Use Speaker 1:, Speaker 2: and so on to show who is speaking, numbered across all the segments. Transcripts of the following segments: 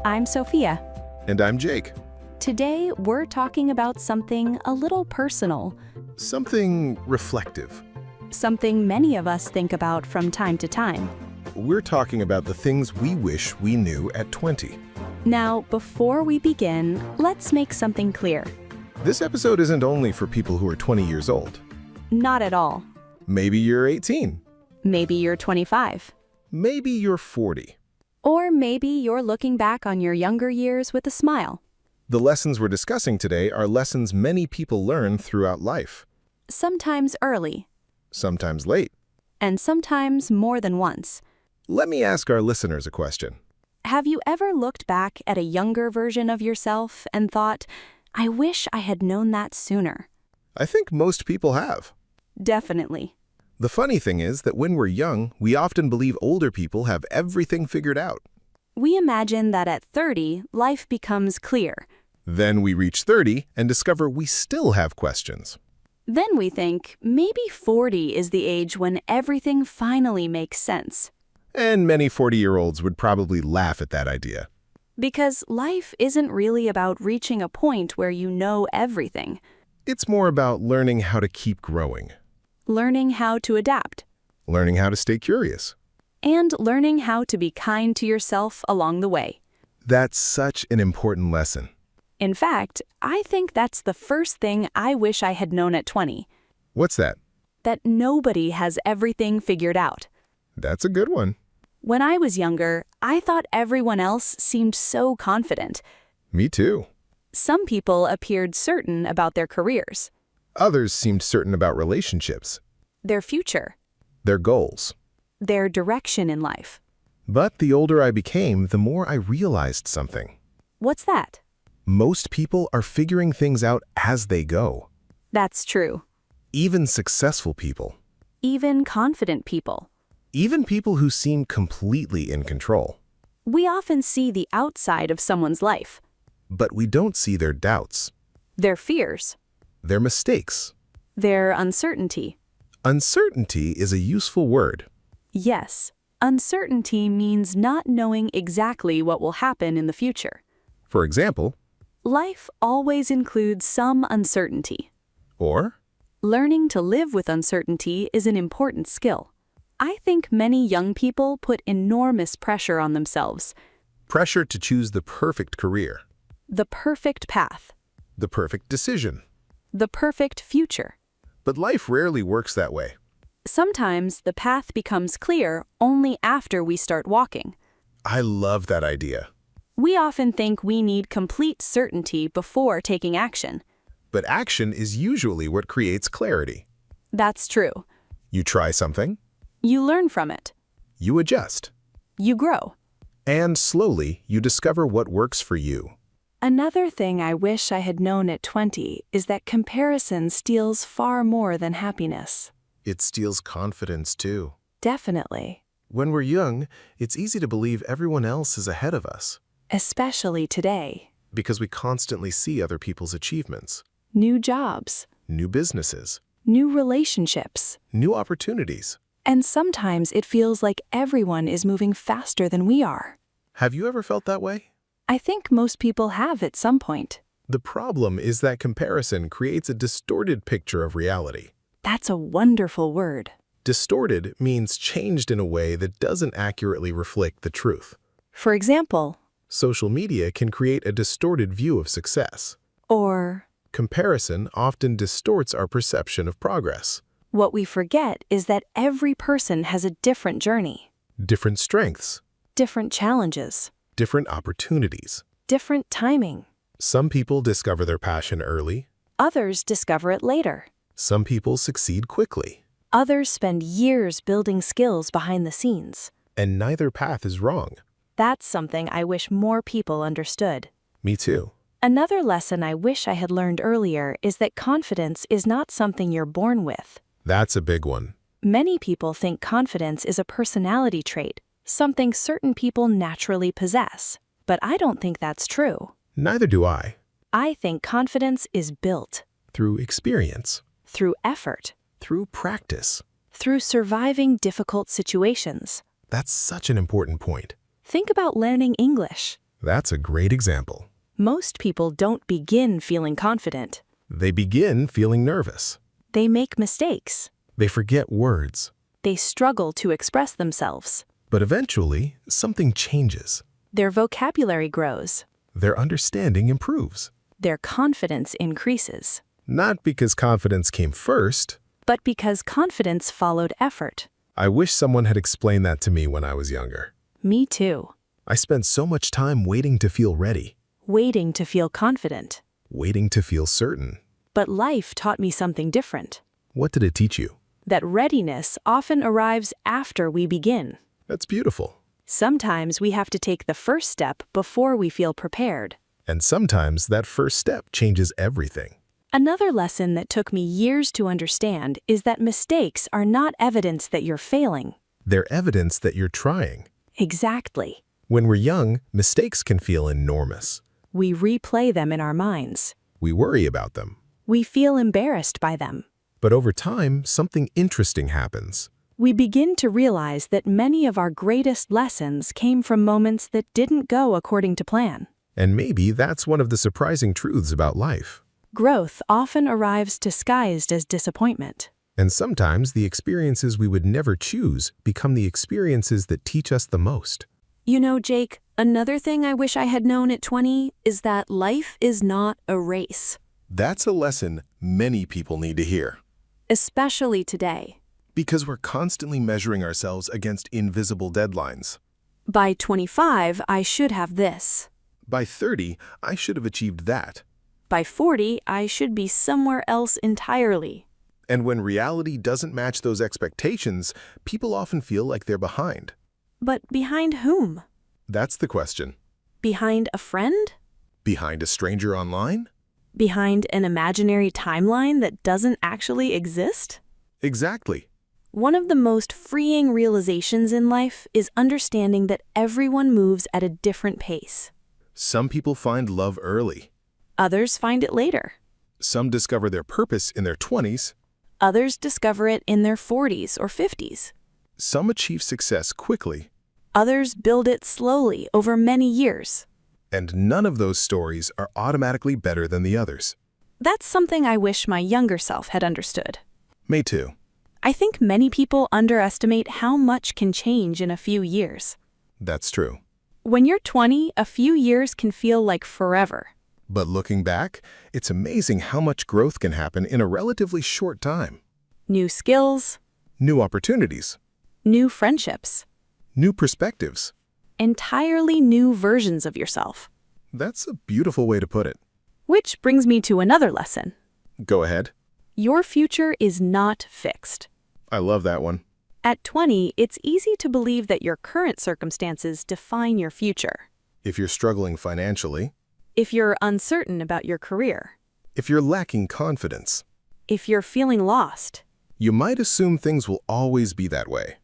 Speaker 1: I'm Sophia.
Speaker 2: And I'm Jake.
Speaker 1: Today, we're talking about something a little personal,
Speaker 2: Something reflective.
Speaker 1: something many of us think about from time to time.
Speaker 2: We're talking about the things we wish we knew at 20.
Speaker 1: Now, before we begin, let's make something clear.
Speaker 2: This episode isn't only for people who are 20 years old.
Speaker 1: Not at all.
Speaker 2: Maybe you're 18.
Speaker 1: Maybe you're 25.
Speaker 2: Maybe you're 40.
Speaker 1: Or maybe you're looking back on your younger years with a smile.
Speaker 2: The lessons we're discussing today are lessons many people learn throughout life.
Speaker 1: Sometimes early,
Speaker 2: Sometimes late.
Speaker 1: and sometimes more than once.
Speaker 2: Let me ask our listeners a question.
Speaker 1: Have you ever looked back at a younger version of yourself and thought, I wish I had known that sooner?
Speaker 2: I think most people have.
Speaker 1: Definitely.
Speaker 2: The funny thing is that when we're young, we often believe older people have everything figured out.
Speaker 1: We imagine that at 30, life becomes clear.
Speaker 2: Then we reach 30 and discover we still have questions.
Speaker 1: Then we think maybe 40 is the age when everything finally makes sense.
Speaker 2: And many 40-year-olds would probably laugh at that idea.
Speaker 1: Because life isn't really about reaching a point where you know everything.
Speaker 2: It's more about learning how to keep growing,
Speaker 1: Learning how to adapt.
Speaker 2: learning how to stay curious.
Speaker 1: And learning how to be kind to yourself along the way.
Speaker 2: That's such an important lesson.
Speaker 1: In fact, I think that's the first thing I wish I had known at 20.
Speaker 2: What's that?
Speaker 1: That nobody has everything figured out.
Speaker 2: That's a good one.
Speaker 1: When I was younger, I thought everyone else seemed so confident.
Speaker 2: Me too.
Speaker 1: Some people appeared certain about their careers,
Speaker 2: Others seemed certain about relationships,
Speaker 1: their future,
Speaker 2: their goals.
Speaker 1: their direction in life.
Speaker 2: But the older I became, the more I realized something.
Speaker 1: What's that?
Speaker 2: Most people are figuring things out as they go.
Speaker 1: That's true.
Speaker 2: Even successful people.
Speaker 1: Even confident people.
Speaker 2: Even people who seem completely in control.
Speaker 1: We often see the outside of someone's life,
Speaker 2: But we don't see their doubts,
Speaker 1: their fears,
Speaker 2: their mistakes.
Speaker 1: their uncertainty.
Speaker 2: Uncertainty is a useful word.
Speaker 1: Yes, uncertainty means not knowing exactly what will happen in the future.
Speaker 2: For example,
Speaker 1: Life always includes some uncertainty.
Speaker 2: or
Speaker 1: Learning to live with uncertainty is an important skill. I think many young people put enormous pressure on themselves.
Speaker 2: pressure to choose the perfect career,
Speaker 1: The perfect path.
Speaker 2: the perfect decision.
Speaker 1: The perfect future.
Speaker 2: But life rarely works that way.
Speaker 1: Sometimes the path becomes clear only after we start walking.
Speaker 2: I love that idea.
Speaker 1: We often think we need complete certainty before taking action.
Speaker 2: But action is usually what creates clarity.
Speaker 1: That's true.
Speaker 2: You try something,
Speaker 1: You learn from it.
Speaker 2: you adjust,
Speaker 1: You grow.
Speaker 2: and slowly you discover what works for you.
Speaker 1: Another thing I wish I had known at 20 is that comparison steals far more than happiness.
Speaker 2: It steals confidence too.
Speaker 1: Definitely.
Speaker 2: When we're young, it's easy to believe everyone else is ahead of us
Speaker 1: Especially today.
Speaker 2: because we constantly see other people's achievements,
Speaker 1: New jobs,
Speaker 2: new businesses,
Speaker 1: new relationships.
Speaker 2: new opportunities.
Speaker 1: And sometimes it feels like everyone is moving faster than we are.
Speaker 2: Have you ever felt that way?
Speaker 1: I think most people have at some point.
Speaker 2: The problem is that comparison creates a distorted picture of reality.
Speaker 1: That's a wonderful word.
Speaker 2: Distorted means changed in a way that doesn't accurately reflect the truth.
Speaker 1: For example,
Speaker 2: Social media can create a distorted view of success.
Speaker 1: or
Speaker 2: Comparison often distorts our perception of progress.
Speaker 1: what we forget is that every person has a different journey,
Speaker 2: Different strengths,
Speaker 1: different challenges,
Speaker 2: different opportunities.
Speaker 1: different timing.
Speaker 2: Some people discover their passion early.
Speaker 1: Others discover it later.
Speaker 2: Some people succeed quickly.
Speaker 1: Others spend years building skills behind the scenes.
Speaker 2: And neither path is wrong.
Speaker 1: That's something I wish more people understood.
Speaker 2: Me too.
Speaker 1: Another lesson I wish I had learned earlier is that confidence is not something you're born with.
Speaker 2: That's a big one.
Speaker 1: Many people think confidence is a personality trait, something certain people naturally possess. But I don't think that's true.
Speaker 2: Neither do I.
Speaker 1: I think confidence is built
Speaker 2: Through experience,
Speaker 1: through effort,
Speaker 2: through practice.
Speaker 1: through surviving difficult situations.
Speaker 2: That's such an important point.
Speaker 1: Think about learning English.
Speaker 2: That's a great example.
Speaker 1: Most people don't begin feeling confident.
Speaker 2: They begin feeling nervous.
Speaker 1: They make mistakes.
Speaker 2: They forget words.
Speaker 1: They struggle to express themselves.
Speaker 2: But eventually, something changes.
Speaker 1: Their vocabulary grows.
Speaker 2: Their understanding improves.
Speaker 1: Their confidence increases.
Speaker 2: Not because confidence came first.
Speaker 1: But because confidence followed effort.
Speaker 2: I wish someone had explained that to me when I was younger.
Speaker 1: Me too.
Speaker 2: I spent so much time waiting to feel ready.
Speaker 1: Waiting to feel confident.
Speaker 2: Waiting to feel certain.
Speaker 1: But life taught me something different.
Speaker 2: What did it teach you?
Speaker 1: That readiness often arrives after we begin.
Speaker 2: That's beautiful.
Speaker 1: Sometimes we have to take the first step before we feel prepared.
Speaker 2: And sometimes that first step changes everything.
Speaker 1: Another lesson that took me years to understand is that mistakes are not evidence that you're failing.
Speaker 2: They're evidence that you're trying.
Speaker 1: Exactly.
Speaker 2: When we're young, mistakes can feel enormous.
Speaker 1: We replay them in our minds.
Speaker 2: We worry about them.
Speaker 1: We feel embarrassed by them.
Speaker 2: But over time, something interesting happens.
Speaker 1: We begin to realize that many of our greatest lessons came from moments that didn't go according to plan.
Speaker 2: And maybe that's one of the surprising truths about life.
Speaker 1: Growth often arrives disguised as disappointment.
Speaker 2: And sometimes the experiences we would never choose become the experiences that teach us the most.
Speaker 1: You know, Jake, another thing I wish I had known at 20 is that life is not a race.
Speaker 2: That's a lesson many people need to hear.
Speaker 1: Especially today.
Speaker 2: Because we're constantly measuring ourselves against invisible deadlines.
Speaker 1: By 25, I should have this.
Speaker 2: By 30, I should have achieved that.
Speaker 1: By 40, I should be somewhere else entirely.
Speaker 2: And when reality doesn't match those expectations, people often feel like they're behind.
Speaker 1: But behind whom?
Speaker 2: That's the question.
Speaker 1: Behind a friend?
Speaker 2: Behind a stranger online?
Speaker 1: Behind an imaginary timeline that doesn't actually exist?
Speaker 2: Exactly.
Speaker 1: One of the most freeing realizations in life is understanding that everyone moves at a different pace.
Speaker 2: Some people find love early.
Speaker 1: Others find it later.
Speaker 2: Some discover their purpose in their 20s.
Speaker 1: Others discover it in their 40s or 50s.
Speaker 2: Some achieve success quickly.
Speaker 1: Others build it slowly over many years.
Speaker 2: And none of those stories are automatically better than the others.
Speaker 1: That's something I wish my younger self had understood.
Speaker 2: Me too.
Speaker 1: I think many people underestimate how much can change in a few years.
Speaker 2: That's true.
Speaker 1: When you're 20, a few years can feel like forever.
Speaker 2: But looking back, it's amazing how much growth can happen in a relatively short time.
Speaker 1: New skills.
Speaker 2: New opportunities.
Speaker 1: New friendships.
Speaker 2: New perspectives.
Speaker 1: Entirely new versions of yourself.
Speaker 2: That's a beautiful way to put it.
Speaker 1: Which brings me to another lesson.
Speaker 2: Go ahead.
Speaker 1: Your future is not fixed.
Speaker 2: I love that one.
Speaker 1: At 20, it's easy to believe that your current circumstances define your future.
Speaker 2: If you're struggling financially.
Speaker 1: If you're uncertain about your career.
Speaker 2: If you're lacking confidence.
Speaker 1: If you're feeling lost.
Speaker 2: You might assume things will always be that way.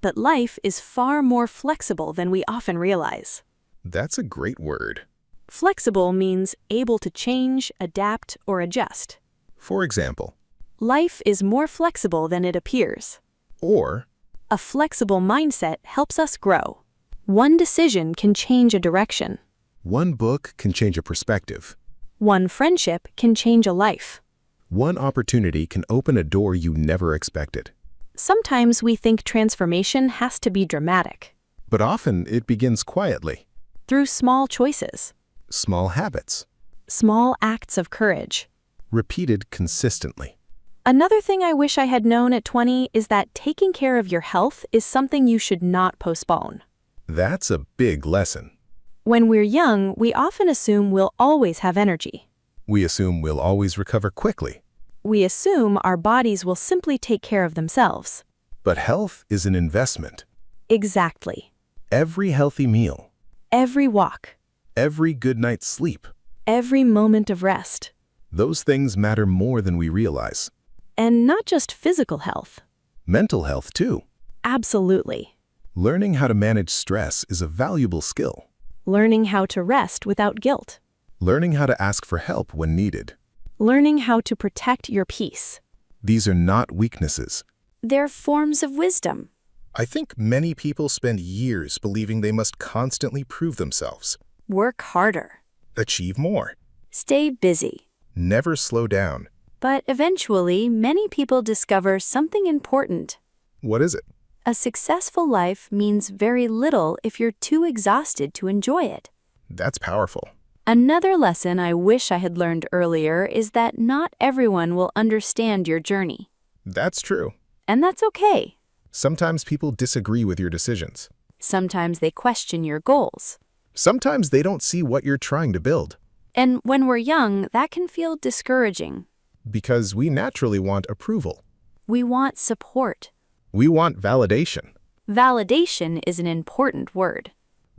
Speaker 1: But life is far more flexible than we often realize.
Speaker 2: That's a great word.
Speaker 1: Flexible means able to change, adapt, or adjust.
Speaker 2: For example.
Speaker 1: Life is more flexible than it appears.
Speaker 2: Or.
Speaker 1: A flexible mindset helps us grow. One decision can change a direction.
Speaker 2: One book can change a perspective.
Speaker 1: One friendship can change a life.
Speaker 2: One opportunity can open a door you never expected.
Speaker 1: Sometimes we think transformation has to be dramatic.
Speaker 2: But often it begins quietly.
Speaker 1: Through small choices.
Speaker 2: Small habits.
Speaker 1: Small acts of courage.
Speaker 2: Repeated consistently.
Speaker 1: Another thing I wish I had known at 20 is that taking care of your health is something you should not postpone.
Speaker 2: That's a big lesson.
Speaker 1: When we're young, we often assume we'll always have energy.
Speaker 2: We assume we'll always recover quickly.
Speaker 1: We assume our bodies will simply take care of themselves.
Speaker 2: But health is an investment.
Speaker 1: Exactly.
Speaker 2: Every healthy meal.
Speaker 1: Every walk.
Speaker 2: Every good night's sleep.
Speaker 1: Every moment of rest.
Speaker 2: Those things matter more than we realize.
Speaker 1: And not just physical health.
Speaker 2: Mental health, too.
Speaker 1: Absolutely.
Speaker 2: Learning how to manage stress is a valuable skill.
Speaker 1: Learning how to rest without guilt.
Speaker 2: Learning how to ask for help when needed.
Speaker 1: Learning how to protect your peace.
Speaker 2: These are not weaknesses.
Speaker 1: They're forms of wisdom.
Speaker 2: I think many people spend years believing they must constantly prove themselves.
Speaker 1: Work harder.
Speaker 2: Achieve more.
Speaker 1: Stay busy.
Speaker 2: Never slow down.
Speaker 1: But eventually, many people discover something important.
Speaker 2: What is it?
Speaker 1: A successful life means very little if you're too exhausted to enjoy it.
Speaker 2: That's powerful.
Speaker 1: Another lesson I wish I had learned earlier is that not everyone will understand your journey.
Speaker 2: That's true.
Speaker 1: And that's okay.
Speaker 2: Sometimes people disagree with your decisions.
Speaker 1: Sometimes they question your goals.
Speaker 2: Sometimes they don't see what you're trying to build.
Speaker 1: And when we're young, that can feel discouraging.
Speaker 2: Because we naturally want approval.
Speaker 1: We want support.
Speaker 2: We want validation.
Speaker 1: Validation is an important word.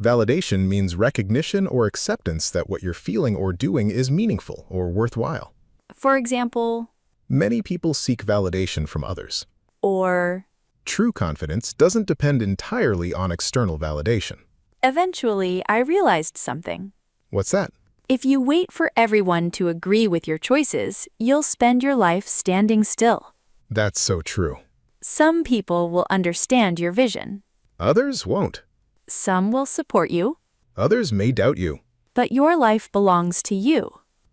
Speaker 2: Validation means recognition or acceptance that what you're feeling or doing is meaningful or worthwhile.
Speaker 1: For example,
Speaker 2: Many people seek validation from others.
Speaker 1: or
Speaker 2: True confidence doesn't depend entirely on external validation.
Speaker 1: eventually I realized something.
Speaker 2: What's that?
Speaker 1: If you wait for everyone to agree with your choices, you'll spend your life standing still.
Speaker 2: That's so true.
Speaker 1: Some people will understand your vision.
Speaker 2: Others won't.
Speaker 1: Some will support you,
Speaker 2: Others may doubt you.
Speaker 1: but your life belongs to you.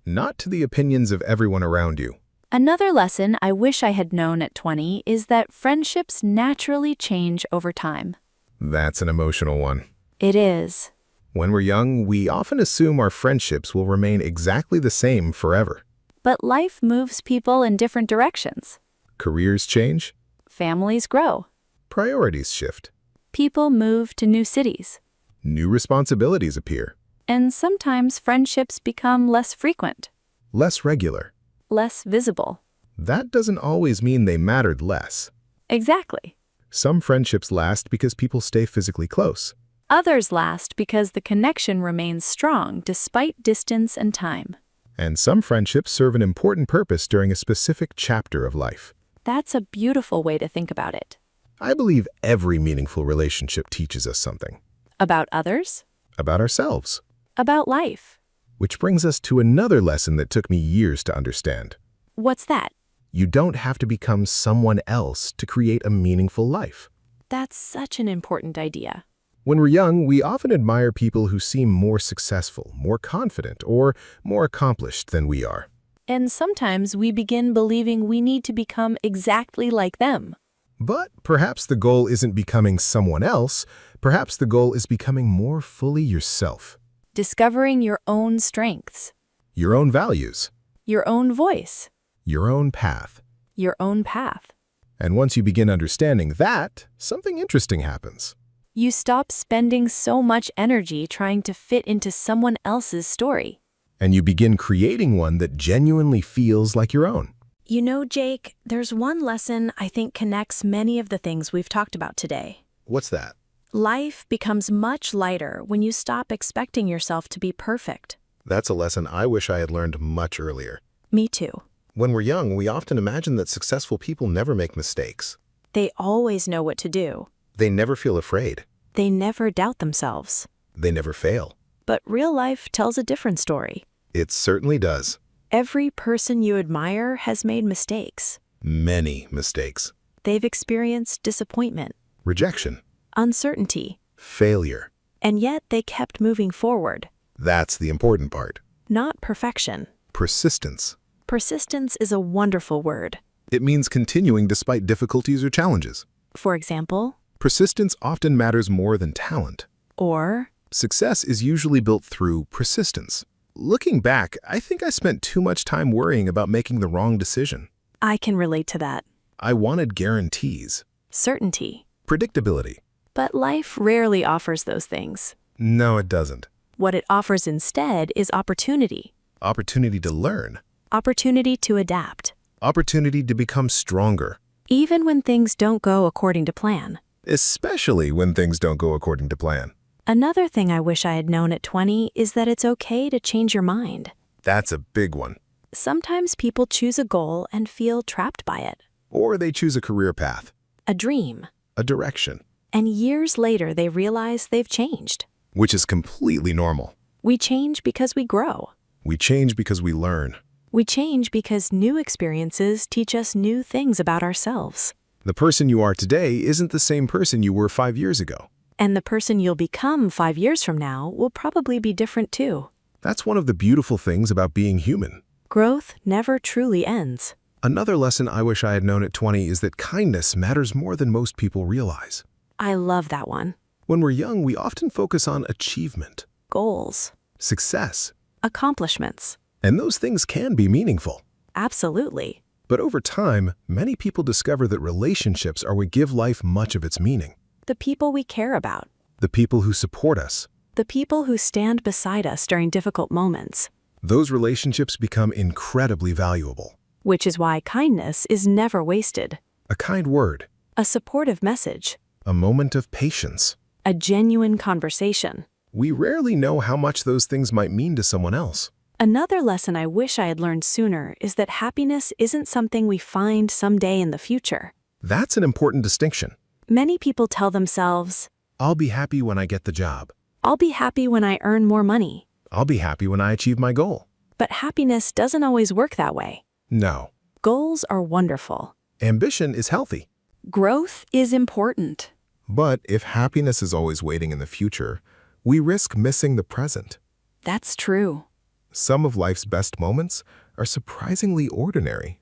Speaker 2: Not to the opinions of everyone around you.
Speaker 1: Another lesson I wish I had known at 20 is that friendships naturally change over time.
Speaker 2: That's an emotional one.
Speaker 1: It is.
Speaker 2: When we're young, we often assume our friendships will remain exactly the same forever.
Speaker 1: But life moves people in different directions.
Speaker 2: Careers change.
Speaker 1: Families grow.
Speaker 2: Priorities shift.
Speaker 1: People move to new cities.
Speaker 2: New responsibilities appear.
Speaker 1: And sometimes friendships become less frequent,
Speaker 2: Less regular.
Speaker 1: less visible.
Speaker 2: That doesn't always mean they mattered less.
Speaker 1: Exactly.
Speaker 2: Some friendships last because people stay physically close.
Speaker 1: Others last because the connection remains strong despite distance and time.
Speaker 2: And some friendships serve an important purpose during a specific chapter of life.
Speaker 1: That's a beautiful way to think about it.
Speaker 2: I believe every meaningful relationship teaches us something.
Speaker 1: About others,
Speaker 2: About ourselves.
Speaker 1: about life.
Speaker 2: Which brings us to another lesson that took me years to understand.
Speaker 1: What's that?
Speaker 2: You don't have to become someone else to create a meaningful life.
Speaker 1: That's such an important idea.
Speaker 2: When we're young, we often admire people who seem more successful, more confident, or more accomplished than we are.
Speaker 1: And sometimes we begin believing we need to become exactly like them.
Speaker 2: But perhaps the goal isn't becoming someone else. Perhaps the goal is becoming more fully yourself.
Speaker 1: Discovering your own strengths,
Speaker 2: Your own values.
Speaker 1: your own voice,
Speaker 2: Your own path.
Speaker 1: your own path.
Speaker 2: And once you begin understanding that, something interesting happens.
Speaker 1: You stop spending so much energy trying to fit into someone else's story.
Speaker 2: And you begin creating one that genuinely feels like your own.
Speaker 1: You know, Jake, there's one lesson I think connects many of the things we've talked about today.
Speaker 2: What's that?
Speaker 1: Life becomes much lighter when you stop expecting yourself to be perfect.
Speaker 2: That's a lesson I wish I had learned much earlier.
Speaker 1: Me too.
Speaker 2: When we're young, we often imagine that successful people never make mistakes.
Speaker 1: They always know what to do.
Speaker 2: They never feel afraid.
Speaker 1: They never doubt themselves.
Speaker 2: They never fail.
Speaker 1: But real life tells a different story.
Speaker 2: It certainly does.
Speaker 1: Every person you admire has made mistakes.
Speaker 2: Many mistakes.
Speaker 1: They've experienced disappointment,
Speaker 2: Rejection.
Speaker 1: uncertainty,
Speaker 2: Failure.
Speaker 1: and yet they kept moving forward.
Speaker 2: That's the important part.
Speaker 1: Not perfection.
Speaker 2: Persistence.
Speaker 1: Persistence is a wonderful word.
Speaker 2: It means continuing despite difficulties or challenges.
Speaker 1: For example,
Speaker 2: Persistence often matters more than talent.
Speaker 1: or
Speaker 2: Success is usually built through persistence. Looking back, I think I spent too much time worrying about making the wrong decision.
Speaker 1: I can relate to that.
Speaker 2: I wanted guarantees,
Speaker 1: Certainty.
Speaker 2: predictability.
Speaker 1: But life rarely offers those things.
Speaker 2: No, it doesn't.
Speaker 1: What it offers instead is opportunity.
Speaker 2: Opportunity to learn.
Speaker 1: Opportunity to adapt.
Speaker 2: Opportunity to become stronger.
Speaker 1: Even when things don't go according to plan.
Speaker 2: Especially when things don't go according to plan.
Speaker 1: Another thing I wish I had known at 20 is that it's okay to change your mind.
Speaker 2: That's a big one.
Speaker 1: Sometimes people choose a goal and feel trapped by it.
Speaker 2: Or they choose a career path,
Speaker 1: A dream.
Speaker 2: a direction,
Speaker 1: And years later they realize they've changed.
Speaker 2: which is completely normal.
Speaker 1: We change because we grow.
Speaker 2: We change because we learn.
Speaker 1: We change because new experiences teach us new things about ourselves.
Speaker 2: The person you are today isn't the same person you were 5 years ago.
Speaker 1: And the person you'll become 5 years from now will probably be different too.
Speaker 2: That's one of the beautiful things about being human.
Speaker 1: Growth never truly ends.
Speaker 2: Another lesson I wish I had known at 20 is that kindness matters more than most people realize.
Speaker 1: I love that one.
Speaker 2: When we're young, we often focus on achievement,
Speaker 1: Goals.
Speaker 2: success,
Speaker 1: Accomplishments.
Speaker 2: and those things can be meaningful.
Speaker 1: Absolutely.
Speaker 2: But over time, many people discover that relationships are what give life much of its meaning.
Speaker 1: The people we care about.
Speaker 2: The people who support us.
Speaker 1: The people who stand beside us during difficult moments.
Speaker 2: Those relationships become incredibly valuable.
Speaker 1: Which is why kindness is never wasted.
Speaker 2: A kind word,
Speaker 1: A supportive message.
Speaker 2: a moment of patience.
Speaker 1: A genuine conversation.
Speaker 2: We rarely know how much those things might mean to someone else.
Speaker 1: Another lesson I wish I had learned sooner is that happiness isn't something we find someday in the future.
Speaker 2: That's an important distinction.
Speaker 1: Many people tell themselves,
Speaker 2: I'll be happy when I get the job.
Speaker 1: I'll be happy when I earn more money.
Speaker 2: I'll be happy when I achieve my goal.
Speaker 1: But happiness doesn't always work that way.
Speaker 2: No.
Speaker 1: Goals are wonderful.
Speaker 2: Ambition is healthy.
Speaker 1: Growth is important.
Speaker 2: But if happiness is always waiting in the future, we risk missing the present.
Speaker 1: That's true.
Speaker 2: Some of life's best moments are surprisingly ordinary.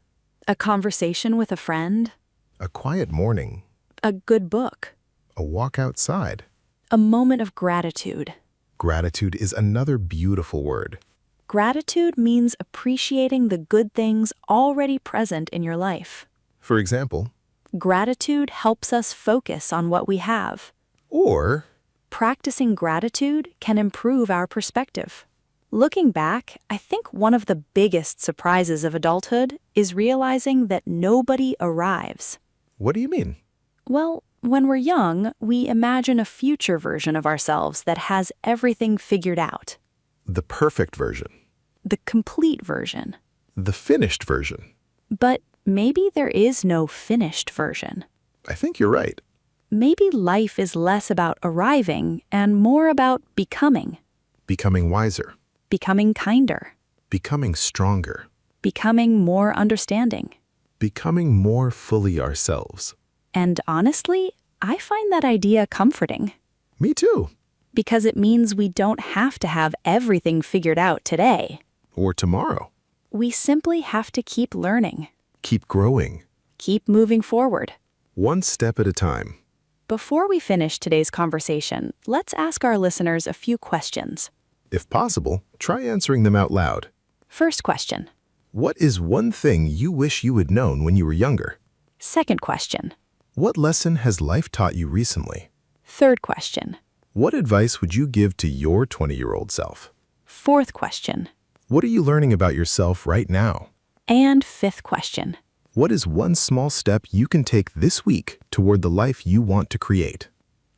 Speaker 1: A conversation with a friend.
Speaker 2: A quiet morning,
Speaker 1: A good book.
Speaker 2: a walk outside.
Speaker 1: A moment of gratitude.
Speaker 2: Gratitude is another beautiful word.
Speaker 1: Gratitude means appreciating the good things already present in your life.
Speaker 2: For example,
Speaker 1: Gratitude helps us focus on what we have.
Speaker 2: or
Speaker 1: Practicing gratitude can improve our perspective. Looking back, I think one of the biggest surprises of adulthood is realizing that nobody arrives.
Speaker 2: what do you mean?
Speaker 1: Well, when we're young, we imagine a future version of ourselves that has everything figured out.
Speaker 2: The perfect version.
Speaker 1: The complete version.
Speaker 2: The finished version.
Speaker 1: But maybe there is no finished version.
Speaker 2: I think you're right.
Speaker 1: Maybe life is less about arriving and more about becoming.
Speaker 2: Becoming wiser.
Speaker 1: Becoming kinder.
Speaker 2: Becoming stronger.
Speaker 1: Becoming more understanding.
Speaker 2: Becoming more fully ourselves.
Speaker 1: And honestly, I find that idea comforting.
Speaker 2: Me too.
Speaker 1: Because it means we don't have to have everything figured out today.
Speaker 2: Or tomorrow.
Speaker 1: We simply have to keep learning.
Speaker 2: Keep growing.
Speaker 1: Keep moving forward.
Speaker 2: One step at a time.
Speaker 1: Before we finish today's conversation, let's ask our listeners a few questions.
Speaker 2: If possible, try answering them out loud.
Speaker 1: First question.
Speaker 2: What is one thing you wish you had known when you were younger?
Speaker 1: Second question.
Speaker 2: What lesson has life taught you recently?
Speaker 1: Third question.
Speaker 2: What advice would you give to your 20-year-old self?
Speaker 1: Fourth question.
Speaker 2: What are you learning about yourself right now?
Speaker 1: And fifth question.
Speaker 2: What is one small step you can take this week toward the life you want to create?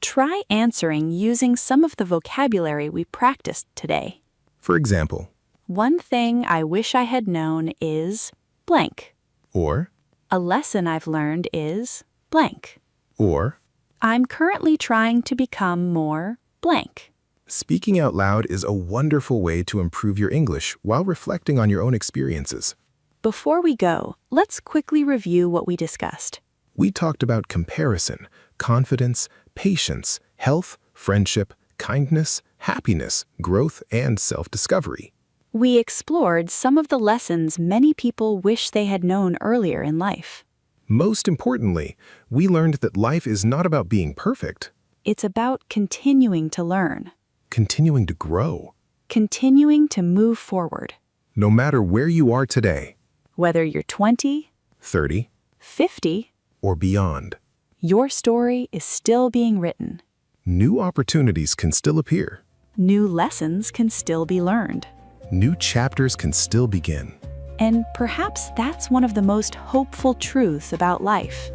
Speaker 1: Try answering using some of the vocabulary we practiced today.
Speaker 2: For example,
Speaker 1: One thing I wish I had known is blank.
Speaker 2: or,
Speaker 1: A lesson I've learned is blank.
Speaker 2: or.
Speaker 1: I'm currently trying to become more blank.
Speaker 2: Speaking out loud is a wonderful way to improve your English while reflecting on your own experiences.
Speaker 1: Before we go, let's quickly review what we discussed.
Speaker 2: We talked about comparison, confidence, patience, health, friendship, kindness, happiness, growth, and self-discovery.
Speaker 1: We explored some of the lessons many people wish they had known earlier in life.
Speaker 2: Most importantly, we learned that life is not about being perfect,
Speaker 1: It's about continuing to learn,
Speaker 2: continuing to grow.
Speaker 1: continuing to move forward.
Speaker 2: No matter where you are today,
Speaker 1: Whether you're 20,
Speaker 2: 30,
Speaker 1: 50,
Speaker 2: or beyond,
Speaker 1: your story is still being written.
Speaker 2: new opportunities can still appear.
Speaker 1: New lessons can still be learned.
Speaker 2: New chapters can still begin.
Speaker 1: And perhaps that's one of the most hopeful truths about life.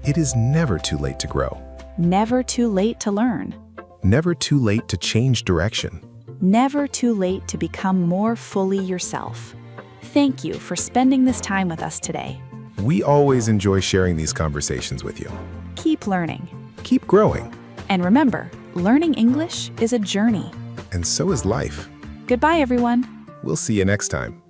Speaker 2: It is never too late to grow.
Speaker 1: Never too late to learn.
Speaker 2: Never too late to change direction.
Speaker 1: Never too late to become more fully yourself. Thank you for spending this time with us today.
Speaker 2: We always enjoy sharing these conversations with you.
Speaker 1: Keep learning.
Speaker 2: Keep growing.
Speaker 1: And remember, learning English is a journey.
Speaker 2: And so is life.
Speaker 1: Goodbye, everyone.
Speaker 2: We'll see you next time.